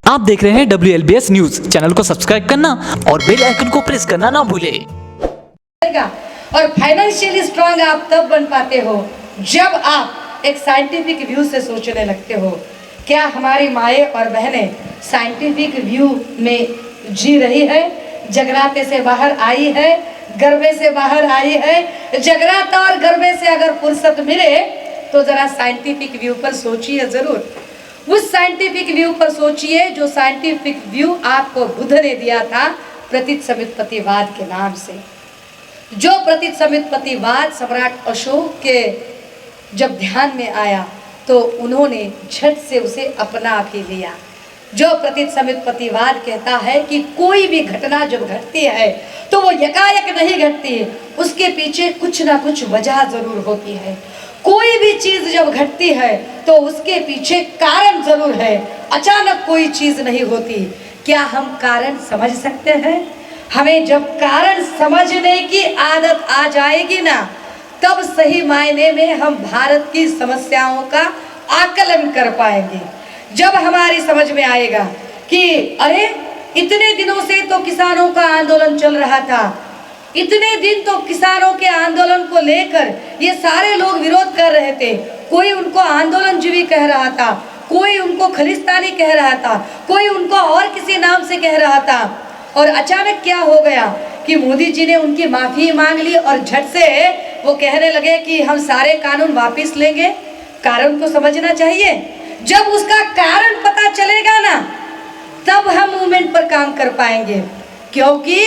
आप देख रहे हैं WLBS न्यूज। चैनल को सब्सक्राइब करना और बेल आइकन को प्रेस करना ना भूलें। और फाइनेंशियली स्ट्रांग आप तब बन पाते हो जब आप एक साइंटिफिक व्यू से सोचने लगते हो। क्या हमारी माएँ और बहनें साइंटिफिक व्यू में जी रही है? जगराते से बाहर आई है, गरबे से बाहर आई है। जगराता और गरबे से अगर फुर्सत मिले तो जरा साइंटिफिक व्यू पर सोचिए जरूर। उस साइंटिफिक व्यू पर सोचिए जो साइंटिफिक व्यू आपको बुद्ध ने दिया था प्रतीत समितपतिवाद के नाम से। जो प्रतीत समितपतिवाद सम्राट अशोक के जब ध्यान में आया तो उन्होंने झट से उसे अपना भी लिया। जो प्रतीत समितपतिवाद कहता है कि कोई भी घटना जब घटती है तो वो यकायक नहीं घटती, उसके पीछे कुछ ना कुछ वजह जरूर होती है। कोई भी चीज जब घटती है तो उसके पीछे कारण जरूर है, अचानक कोई चीज नहीं होती। क्या हम कारण समझ सकते हैं? हमें जब कारण समझने की आदत आ जाएगी ना, तब सही मायने में हम भारत की समस्याओं का आकलन कर पाएंगे। जब हमारी समझ में आएगा कि अरे इतने दिनों से तो किसानों का आंदोलन चल रहा था, इतने दिन तो किसानों के आंदोलन को लेकर ये सारे लोग विरोध कर रहे थे। कोई उनको आंदोलनजीवी कह रहा था, कोई उनको खलिस्तानी कह रहा था, कोई उनको और किसी नाम से कह रहा था। और अचानक क्या हो गया कि मोदी जी ने उनकी माफी मांग ली और झट से वो कहने लगे कि हम सारे कानून वापस लेंगे। कारण को समझना चाहिए। जब उसका कारण पता चलेगा ना, तब हम मूवमेंट पर काम कर पाएंगे। क्योंकि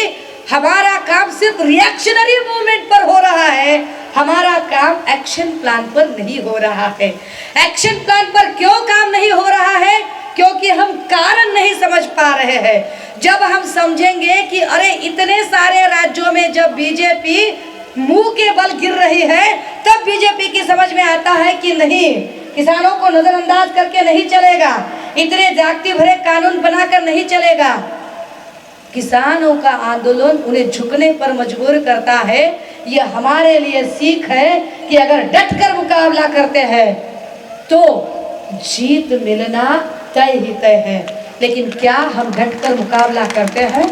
हमारा काम सिर्फ रिएक्शनरी मूवमेंट पर हो रहा है, हमारा काम एक्शन प्लान पर नहीं हो रहा है। एक्शन प्लान पर क्यों काम नहीं हो रहा है? क्योंकि हम कारण नहीं समझ पा रहे हैं। जब हम समझेंगे कि अरे इतने सारे राज्यों में जब बीजेपी मुंह के बल गिर रही है, तब बीजेपी की समझ में आता है कि नहीं, किसानों को नजरअंदाज करके नहीं चलेगा, इतने जागती भरे कानून बनाकर नहीं चलेगा। किसानों का आंदोलन उन्हें झुकने पर मजबूर करता है। यह हमारे लिए सीख है कि अगर डटकर मुकाबला करते हैं तो जीत मिलना तय ही तय है। लेकिन क्या हम डटकर मुकाबला करते हैं?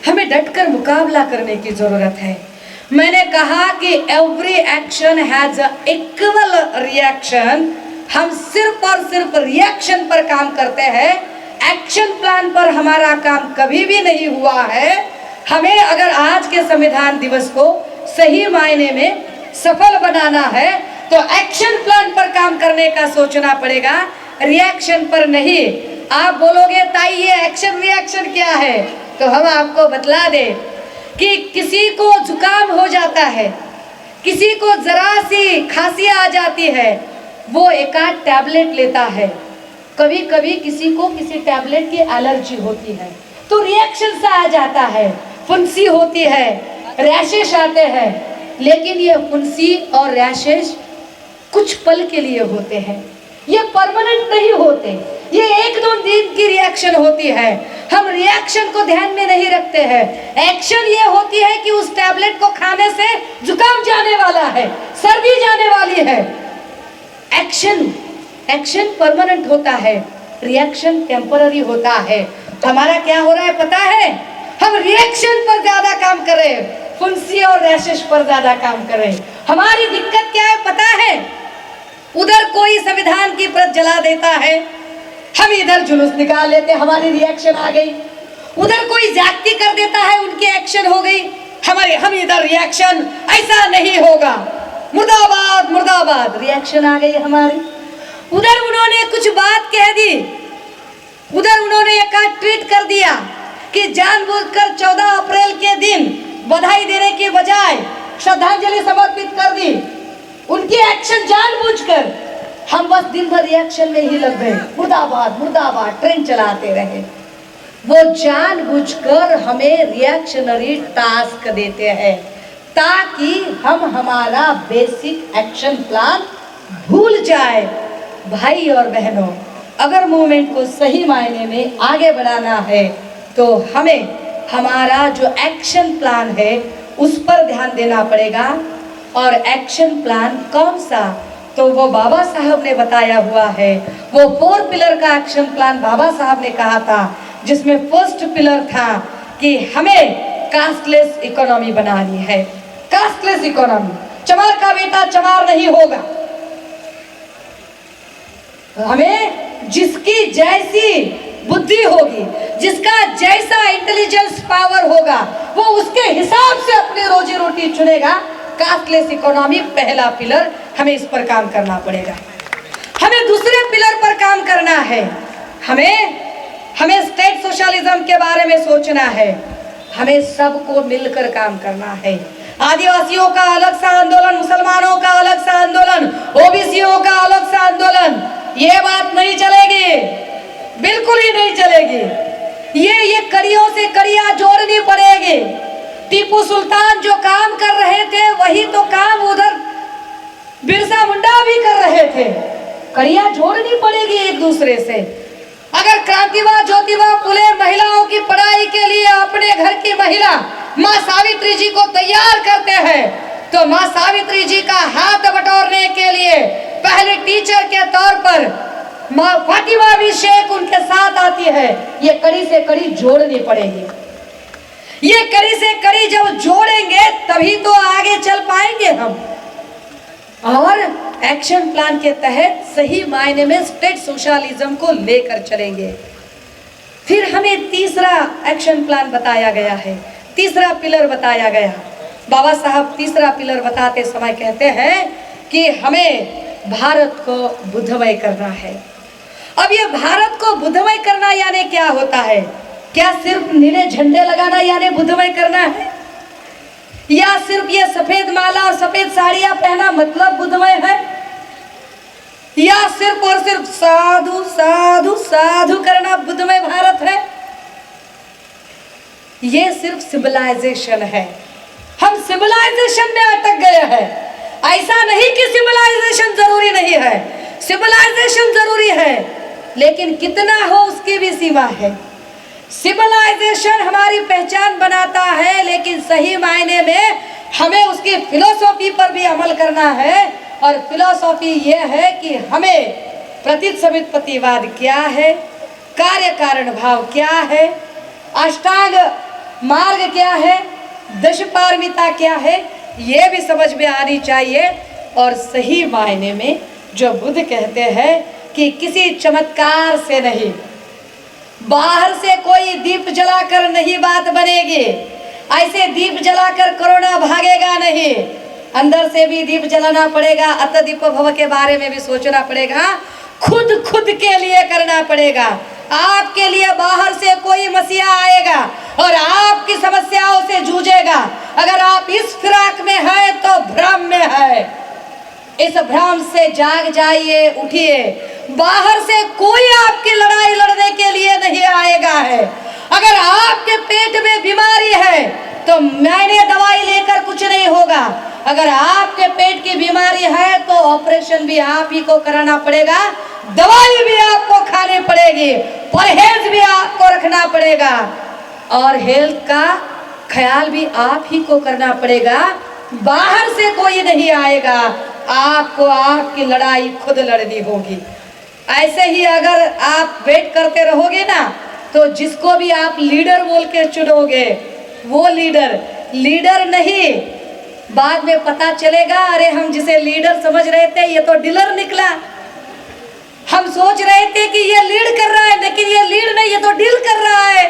हमें डटकर मुकाबला करने की जरूरत है। मैंने कहा कि every action has a equal reaction. हम सिर्फ और सिर्फ रिएक्शन पर काम करते हैं, एक्शन प्लान पर हमारा काम कभी भी नहीं हुआ है। हमें अगर आज के संविधान दिवस को सही मायने में सफल बनाना है तो एक्शन प्लान पर काम करने का सोचना पड़ेगा, रिएक्शन पर नहीं। आप बोलोगे ताई ये एक्शन रिएक्शन क्या है, तो हम आपको बतला दें कि किसी को जुकाम हो जाता है, किसी को जरा सी खांसी आ जाती है, वो एक आध टैबलेट लेता है। कभी कभी किसी को किसी टैबलेट की एलर्जी होती है तो रिएक्शन सा आ जाता है, फुंसी होती है, रैशेस आते हैं। लेकिन ये फुंसी और रैशेस कुछ पल के लिए होते हैं, ये परमानेंट नहीं होते। ये एक दो दिन की रिएक्शन होती है। हम रिएक्शन को ध्यान में नहीं रखते हैं। एक्शन ये होती है कि उस टैबलेट को खाने से जुकाम जाने वाला है, सर्दी जाने वाली है। एक्शन परमानेंट होता है, रिएक्शन टेम्पररी होता है। हमारा क्या हो रहा है पता है? हम रिएक्शन पर ज्यादा काम करें, फुंसी और रैशेस पर ज्यादा काम करें। हमारी दिक्कत क्या है पता है? उधर कोई संविधान की प्रत जला देता है, हम इधर जुलूस निकाल लेते, हमारी रिएक्शन आ गई। उधर कोई जागती कर देता है, उनकी एक्शन हो गई, हम इधर रिएक्शन, ऐसा नहीं होगा, मुर्दाबाद मुर्दाबाद, रिएक्शन आ गई हमारी। उधर उन्होंने कुछ बात कह दी, उधर उन्होंने एक ट्वीट कर दिया कि जानबूझकर 14 अप्रैल के दिन बधाई देने के बजाय श्रद्धांजलि समर्पित कर दी। उनकी एक्शन जानबूझकर, हम बस दिन भर रिएक्शन में ही लग गए, मुर्दाबाद मुर्दाबाद ट्रेन चलाते रहे। वो जानबूझकर हमें रिएक्शनरी टास्क देते हैं ताकि हम हमारा बेसिक एक्शन प्लान भूल जाए। भाई और बहनों, अगर मूवमेंट को सही मायने में आगे बढ़ाना है तो हमें हमारा जो एक्शन प्लान है उस पर ध्यान देना पड़ेगा। और एक्शन प्लान कौन सा? तो वो बाबा साहब ने बताया हुआ है, वो 4 पिलर का एक्शन प्लान बाबा साहब ने कहा था, जिसमें फर्स्ट पिलर था कि हमें कास्टलेस इकोनॉमी बनानी है। कास्टलेस इकोनॉमी, चमार का बेटा चमार नहीं होगा। हमें जिसकी जैसी बुद्धि होगी, जिसका जैसा इंटेलिजेंस पावर होगा, वो उसके हिसाब से अपनी रोजी रोटी चुनेगा। कास्टलेस इकोनॉमी पहला पिलर, हमें इस पर काम करना पड़ेगा। हमें दूसरे पिलर पर काम करना है। हमें स्टेट सोशलिज्म के बारे में सोचना है। हमें सबको मिलकर काम करना है। आदिवासियों का अलग सा आंदोलन, मुसलमानों का अलग सा आंदोलन, ओबीसीओ का अलग सा आंदोलन, ये बात नहीं चलेगी, बिल्कुल ही नहीं चलेगी। ये कड़ियों से कड़ियां जोड़नी पड़ेगी। टीपू सुल्तान जो काम कर रहे थे, वही तो काम उधर बिरसा मुंडा भी कर रहे थे। कड़ियां जोड़नी पड़ेगी एक दूसरे से। अगर क्रांतिवा ज्योतिबा फुले महिलाओं की पढ़ाई के लिए अपने घर की महिला माँ सावित्री जी को तैयार करते हैं, तो माँ सावित्री जी का हाथ बटोरने के लिए पहले टीचर के तौर पर माँ फातिमा भी शेख उनके साथ आती है। ये कड़ी से कड़ी जोड़नी पड़ेगी। ये कड़ी से कड़ी जब जोड़ेंगे तभी तो आगे चल पाएंगे हम। और एक्शन प्लान के तहत सही मायने में स्टेट सोशलिज्म को लेकर चलेंगे। फिर हमें तीसरा एक्शन प्लान बताया गया है, तीसरा पिलर बताया गया। बाबा साहब तीसरा पिलर बताते समय कहते हैं कि हमें भारत को बुद्धमय करना है। अब ये भारत को बुद्धमय करना यानी क्या होता है? क्या सिर्फ नीले झंडे लगाना यानी बुद्धमय करना है? या सिर्फ ये सफेद माला और सफेद साड़ियां पहना मतलब बुद्धमय है? या सिर्फ और सिर्फ साधु साधु साधु करना बुद्धमय भारत है? ये सिर्फ सिविलाइजेशन है। हम सिविलाइजेशन में अटक गए हैं। ऐसा नहीं कि सिविलाइजेशन जरूरी नहीं है, सिविलाइजेशन जरूरी है, लेकिन कितना हो उसकी भी सीमा है। सिविलाइजेशन हमारी पहचान बनाता है, लेकिन सही मायने में हमें उसकी फिलोसॉफी पर भी अमल करना है। और फिलोसॉफी ये है कि हमें प्रतिसमितपतिवाद क्या है, कार्य कारण भाव क्या है, अष्टांग मार्ग क्या है, दशपारमिता क्या है, ये भी समझ में आनी चाहिए। और सही मायने में जो बुद्ध कहते हैं कि किसी चमत्कार से नहीं, बाहर से कोई दीप जलाकर नहीं बात बनेगी। ऐसे दीप जलाकर कोरोना भागेगा नहीं, अंदर से भी दीप जलाना पड़ेगा। अत दीप भव के बारे में भी सोचना पड़ेगा, खुद के लिए करना पड़ेगा। आपके लिए बाहर से कोई मसीहा आएगा और आपकी समस्याओं से जूझेगा। अगर आप इस फिराक में हैं तो भ्रम में है। इस भ्रम से जाग जाइए, उठिए। बाहर से कोई आपकी लड़ाई लड़ने के लिए नहीं आएगा है। अगर आपके पेट में बीमारी है तो मैंने दवाई लेकर कुछ नहीं होगा। अगर आपके पेट की बीमारी है तो ऑपरेशन भी आप ही को कराना पड़ेगा, दवाई भी आपको खानी पड़ेगी, परहेज भी आपको रखना पड़ेगा और हेल्थ का ख्याल भी आप ही को करना पड़ेगा। बाहर से कोई नहीं आएगा, आपको आपकी लड़ाई खुद लड़नी होगी। ऐसे ही अगर आप वेट करते रहोगे ना, तो जिसको भी आप लीडर बोल के चुनोगे, वो लीडर नहीं, बाद में पता चलेगा अरे हम जिसे लीडर समझ रहे थे ये तो डीलर निकला। हम सोच रहे थे कि ये लीड कर रहा है, लेकिन ये लीड नहीं, ये तो डील कर रहा है।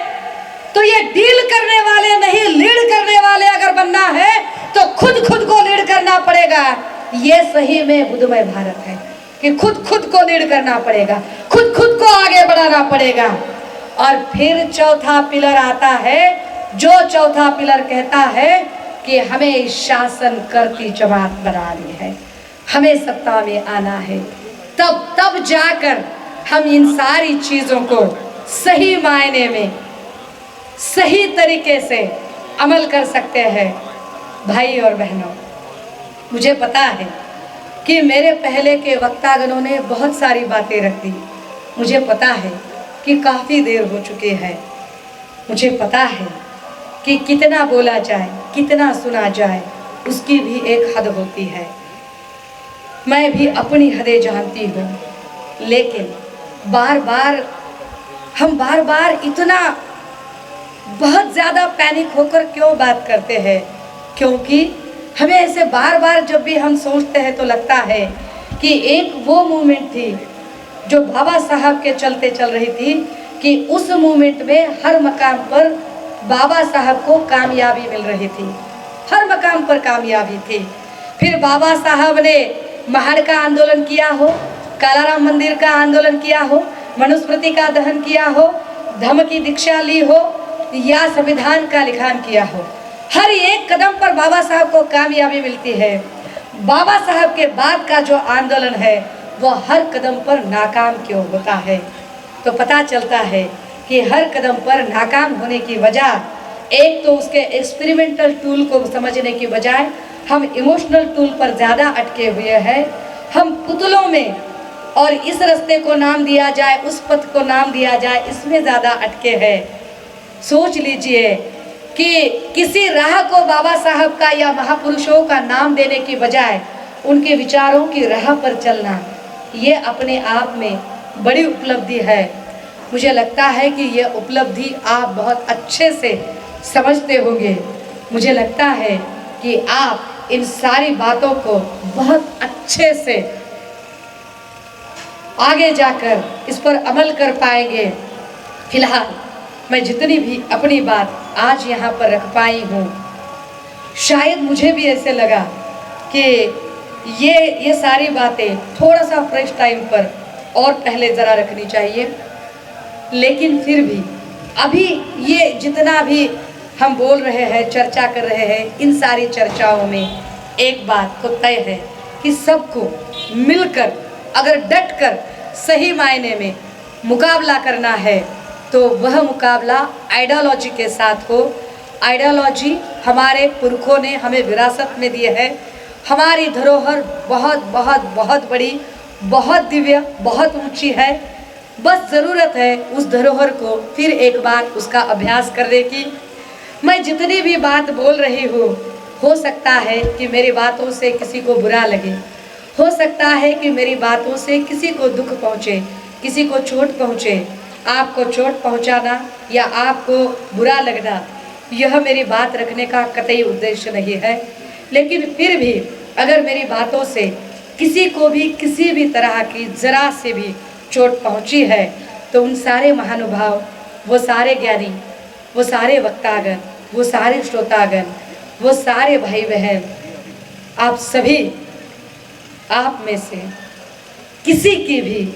तो ये डील करने वाले नहीं, लीड करने वाले अगर बनना है तो खुद को लीड करना पड़ेगा। ये सही में बुद्धमय भारत है कि खुद को लीड करना पड़ेगा, खुद को आगे बढ़ाना पड़ेगा। और फिर चौथा पिलर आता है, जो चौथा पिलर कहता है कि हमें शासन करती जमात बनानी है, हमें सत्ता में आना है। तब जाकर हम इन सारी चीजों को सही मायने में सही तरीके से अमल कर सकते हैं। भाई और बहनों, मुझे पता है कि मेरे पहले के वक्तागणों ने बहुत सारी बातें रख दी। मुझे पता है कि काफ़ी देर हो चुकी है। मुझे पता है कि कितना बोला जाए, कितना सुना जाए, उसकी भी एक हद होती है। मैं भी अपनी हदें जानती हूँ, लेकिन हम बार बार इतना बहुत ज़्यादा पैनिक होकर क्यों बात करते हैं? क्योंकि हमें ऐसे बार बार जब भी हम सोचते हैं तो लगता है कि एक वो मूवमेंट थी जो बाबा साहब के चलते चल रही थी, कि उस मूवमेंट में हर मकाम पर बाबा साहब को कामयाबी मिल रही थी, हर मकाम पर कामयाबी थी। फिर बाबा साहब ने महाड़ का आंदोलन किया हो, कालाराम मंदिर का आंदोलन किया हो, मनुस्मृति का दहन किया हो, धम्म की दीक्षा ली हो या संविधान का लिखान किया हो, हर एक कदम पर बाबा साहब को कामयाबी मिलती है। बाबा साहब के बाद का जो आंदोलन है वो हर कदम पर नाकाम क्यों होता है? तो पता चलता है कि हर कदम पर नाकाम होने की वजह, एक तो उसके एक्सपेरिमेंटल टूल को समझने की बजाय हम इमोशनल टूल पर ज़्यादा अटके हुए हैं। हम पुतलों में और इस रास्ते को नाम दिया जाए, उस पथ को नाम दिया जाए, इसमें ज़्यादा अटके हैं। सोच लीजिए कि किसी राह को बाबा साहब का या महापुरुषों का नाम देने की बजाय उनके विचारों की राह पर चलना, ये अपने आप में बड़ी उपलब्धि है। मुझे लगता है कि ये उपलब्धि आप बहुत अच्छे से समझते होंगे। मुझे लगता है कि आप इन सारी बातों को बहुत अच्छे से आगे जाकर इस पर अमल कर पाएंगे। फिलहाल मैं जितनी भी अपनी बात आज यहाँ पर रख पाई हूँ, शायद मुझे भी ऐसे लगा कि ये सारी बातें थोड़ा सा फ्रेश टाइम पर और पहले ज़रा रखनी चाहिए, लेकिन फिर भी अभी ये जितना भी हम बोल रहे हैं, चर्चा कर रहे हैं, इन सारी चर्चाओं में एक बात तो तय है कि सबको मिलकर अगर डट कर सही मायने में मुकाबला करना है तो वह मुकाबला आइडियोलॉजी के साथ हो। आइडियोलॉजी हमारे पुरखों ने हमें विरासत में दी है। हमारी धरोहर बहुत बहुत बहुत बड़ी, बहुत दिव्य, बहुत ऊंची है। बस ज़रूरत है उस धरोहर को फिर एक बार उसका अभ्यास करने की। मैं जितनी भी बात बोल रही हूँ, हो सकता है कि मेरी बातों से किसी को बुरा लगे, हो सकता है कि मेरी बातों से किसी को दुख पहुँचे, किसी को चोट पहुँचे। आपको चोट पहुँचाना या आपको बुरा लगना, यह मेरी बात रखने का कतई उद्देश्य नहीं है। लेकिन फिर भी अगर मेरी बातों से किसी को भी किसी भी तरह की ज़रा से भी चोट पहुँची है तो उन सारे महानुभाव, वो सारे ज्ञानी, वो सारे वक्तागण, वो सारे श्रोतागण, वो सारे भाई बहन, आप सभी, आप में से किसी की भी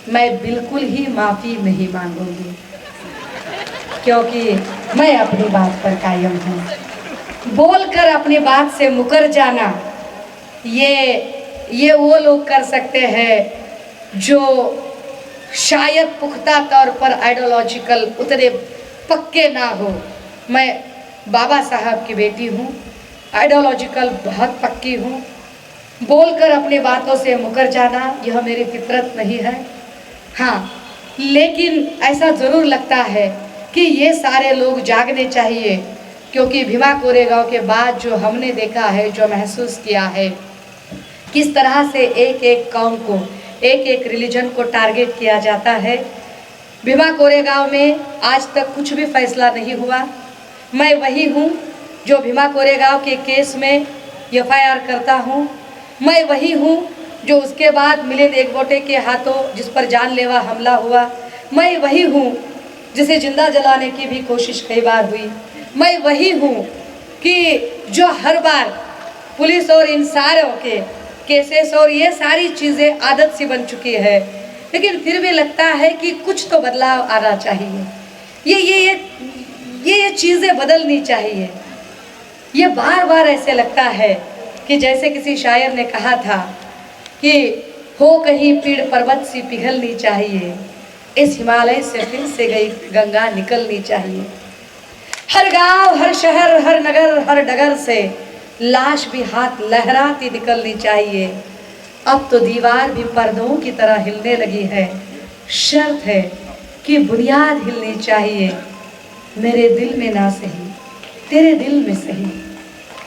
मैं बिल्कुल ही माफ़ी नहीं मांगूंगी, क्योंकि मैं अपनी बात पर कायम हूँ। बोलकर अपनी बात से मुकर जाना ये वो लोग कर सकते हैं जो शायद पुख्ता तौर पर आइडियोलॉजिकल उतने पक्के ना हो। मैं बाबा साहब की बेटी हूँ, आइडियोलॉजिकल बहुत पक्की हूँ। बोलकर अपनी बातों से मुकर जाना यह मेरी फितरत नहीं है। हाँ, लेकिन ऐसा ज़रूर लगता है कि ये सारे लोग जागने चाहिए, क्योंकि भीमा कोरेगांव के बाद जो हमने देखा है, जो महसूस किया है, किस तरह से एक एक कौम को, एक एक रिलीजन को टारगेट किया जाता है। भीमा कोरेगांव में आज तक कुछ भी फैसला नहीं हुआ। मैं वही हूँ जो भीमा कोरेगांव के केस में FIR करता हूँ। मैं वही हूँ जो उसके बाद मिलिंद एकबोटे के हाथों जिस पर जानलेवा हमला हुआ। मैं वही हूँ जिसे जिंदा जलाने की भी कोशिश कई बार हुई। मैं वही हूँ कि जो हर बार पुलिस और इन सारों के केसेस और ये सारी चीज़ें आदत सी बन चुकी है, लेकिन फिर भी लगता है कि कुछ तो बदलाव आना चाहिए। ये चीज़ें बदलनी चाहिए। ये बार बार ऐसे लगता है कि जैसे किसी शायर ने कहा था कि हो कहीं पीड़ पर्वत सी पिघलनी चाहिए, इस हिमालय से फिर से गई गंगा निकलनी चाहिए। हर गांव, हर शहर, हर नगर, हर डगर से लाश भी हाथ लहराती निकलनी चाहिए। अब तो दीवार भी पर्दों की तरह हिलने लगी है। शर्त है कि बुनियाद हिलनी चाहिए। मेरे दिल में ना सही, तेरे दिल में सही,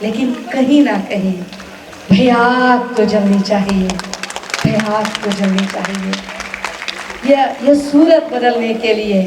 लेकिन कहीं ना कहीं भाई आग तो जलनी चाहिए, भाई आग तो जलनी चाहिए। यह सूरत बदलने के लिए